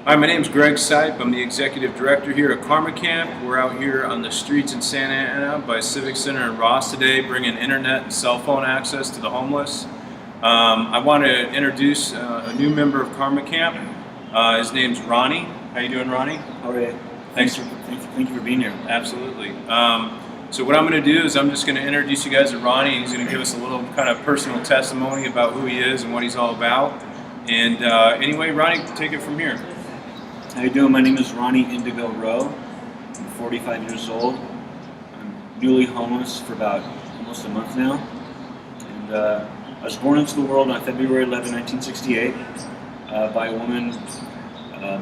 Hi, my name is Greg Sipe. I'm the Executive Director here at Karma Camp. We're out here on the streets in Santa Ana by Civic Center in Ross today, bringing internet and cell phone access to the homeless. I want to introduce a new member of Karma Camp. His name's Ronnie. How you doing, Ronnie? All right. Thanks. Thank you for being here. Absolutely. So what I'm going to do is I'm just going to introduce you guys to Ronnie. He's going to give us a little kind of personal testimony about who he is and what he's all about. And anyway, Ronnie, take it from here. How you doing? My name is Ronnie Indigo Rowe. I'm 45 years old. I'm newly homeless for about almost a month now. And I was born into the world on February 11, 1968 by a woman,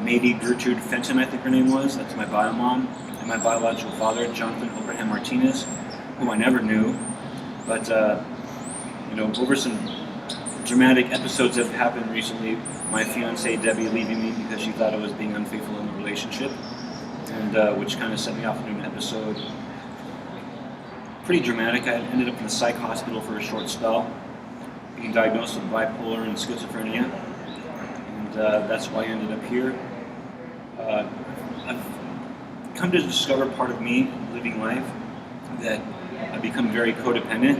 Maybe Gertrude Fenton, I think her name was. That's my bio mom. And my biological father, Jonathan Abraham Martinez, whom I never knew. But, over some dramatic episodes that have happened recently, my fiancée Debbie leaving me because she thought I was being unfaithful in the relationship, and which kind of set me off into an episode. Pretty dramatic. I ended up in the psych hospital for a short spell, being diagnosed with bipolar and schizophrenia, and that's why I ended up here. I've come to discover part of me living life that I've become very codependent.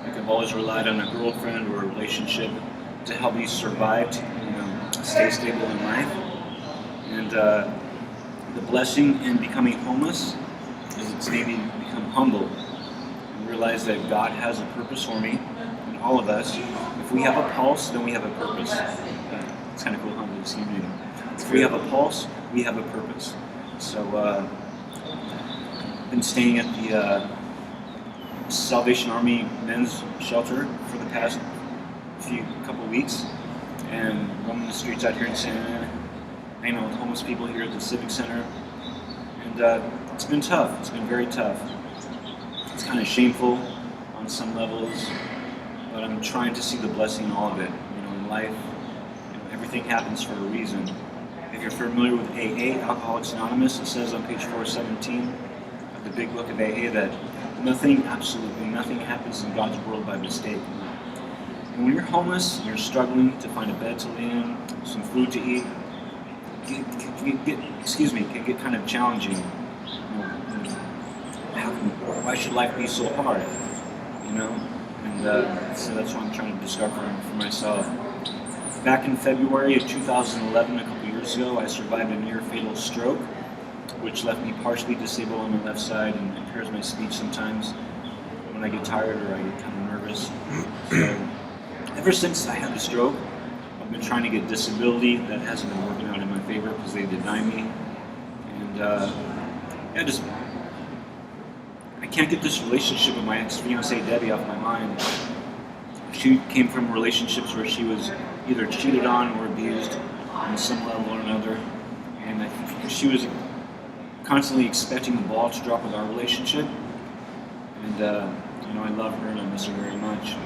Like I've always relied on a girlfriend or a relationship to help me survive, stay stable in life. And the blessing in becoming homeless is it's made me become humble and realize that God has a purpose for me and all of us. If we have a pulse, then we have a purpose. It's kind of cool how this evening. If we have a pulse, we have a purpose. So I've been staying at the Salvation Army men's shelter for the past couple weeks, and roaming the streets out here in Santa Ana, hanging out with homeless people here at the Civic Center, and it's been tough. It's been very tough. It's kind of shameful on some levels, but I'm trying to see the blessing in all of it. In life, everything happens for a reason. If you're familiar with AA, Alcoholics Anonymous, it says on page 417 of the big book of AA that absolutely nothing happens in God's world by mistake. And when you're homeless and you're struggling to find a bed to lay in, some food to eat, can get kind of challenging. Why should life be so hard? And so that's what I'm trying to discover for myself. Back in February of 2011, a couple years ago, I survived a near-fatal stroke, which left me partially disabled on the left side and impairs my speech sometimes when I get tired or I get kind of nervous. So, ever since I had the stroke, I've been trying to get disability. That hasn't been working out in my favor because they deny me. And I can't get this relationship with my ex-fiancée Debbie off my mind. She came from relationships where she was either cheated on or abused on some level or another. And I think she was constantly expecting the ball to drop with our relationship. And, I love her and I miss her very much.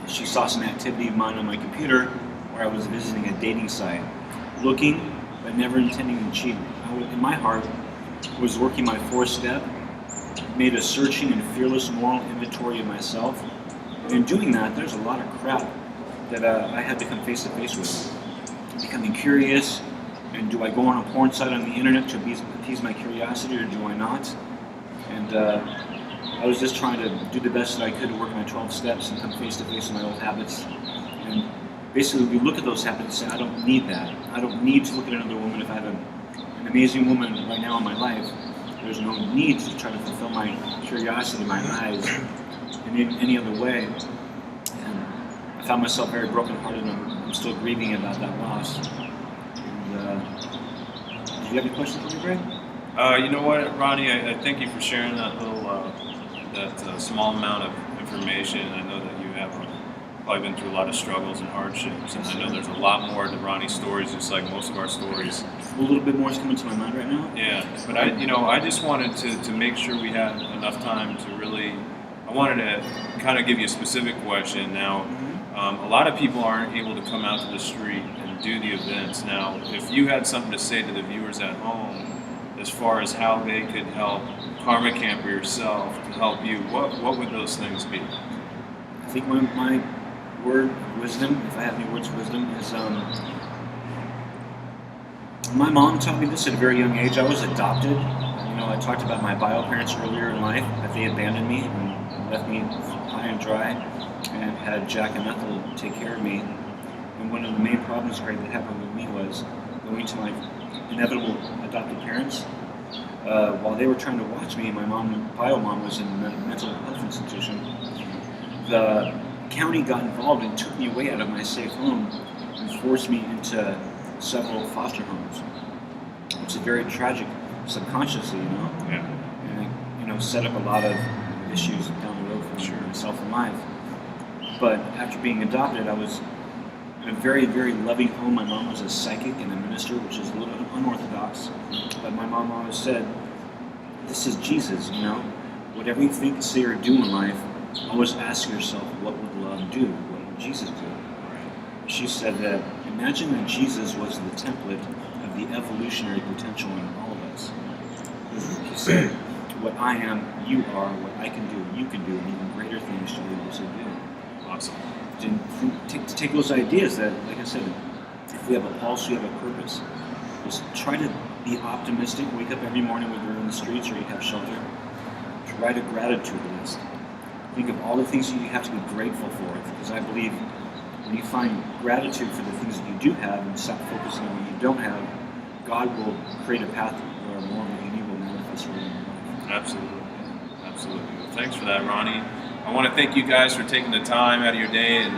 She saw some activity of mine on my computer where I was visiting a dating site, looking but never intending to cheat. In my heart, was working my fourth step, made a searching and fearless moral inventory of myself. And in doing that, there's a lot of crap that I had to come face to face with. Becoming curious, and do I go on a porn site on the internet to appease my curiosity or do I not? And I was just trying to do the best that I could to work my 12 steps and come face to face with my old habits. And basically we look at those habits and say, I don't need that. I don't need to look at another woman if I have an amazing woman right now in my life. There's no need to try to fulfill my curiosity, my eyes, in any other way. And I found myself very brokenhearted and I'm still grieving about that loss. And, do you have any questions for me, Greg? You know what, Ronnie? I thank you for sharing that little, small amount of information. I know that you have probably been through a lot of struggles and hardships, and I know there's a lot more to Ronnie's stories, just like most of our stories. A little bit more is coming to my mind right now. Yeah, but I just wanted to make sure we had enough time to really. I wanted to kind of give you a specific question. Now, a lot of people aren't able to come out to the street and do the events. Now, if you had something to say to the viewers at home, as far as how they could help Karma Camp or yourself to help you, what would those things be? I think my word of wisdom, if I have any words of wisdom, is My mom taught me this at a very young age. I was adopted. I talked about my bio parents earlier in life, that they abandoned me and left me high and dry, and had Jack and Ethel take care of me. And one of the main problems, Greg, that happened with me was going to my inevitable adopted parents. While they were trying to watch me, my bio mom was in a mental health institution. The county got involved and took me away out of my safe home and forced me into several foster homes. It's a very tragic, subconsciously, Yeah. and it, set up a lot of issues down the road for myself and life. But after being adopted, I was in a very, very loving home. My mom was a psychic and a minister, which is a little unorthodox. But my mom always said, "This is Jesus, Whatever you think, say, or do in life, always ask yourself, what would love do? What would Jesus do?" She said that, imagine that Jesus was the template of the evolutionary potential in all of us. He said, what I am, you are, what I can do, you can do, and even greater things shall we also do. Awesome. To take those ideas that, like I said, if we have a pulse, we have a purpose. Just try to be optimistic, wake up every morning when you're in the streets or you have shelter. Write a gratitude list. Think of all the things that you have to be grateful for, because I believe when you find gratitude for the things that you do have and stop focusing on what you don't have, God will create a path where more of what you need will manifest for you in your life. Absolutely. Absolutely. Well, thanks for that, Ronnie. I want to thank you guys for taking the time out of your day and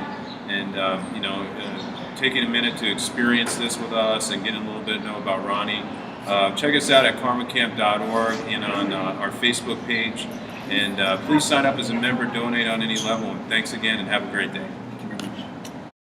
taking a minute to experience this with us and getting a little bit to know about Ronnie. Check us out at karmacamp.org and on our Facebook page. And please sign up as a member, donate on any level. And thanks again, and have a great day.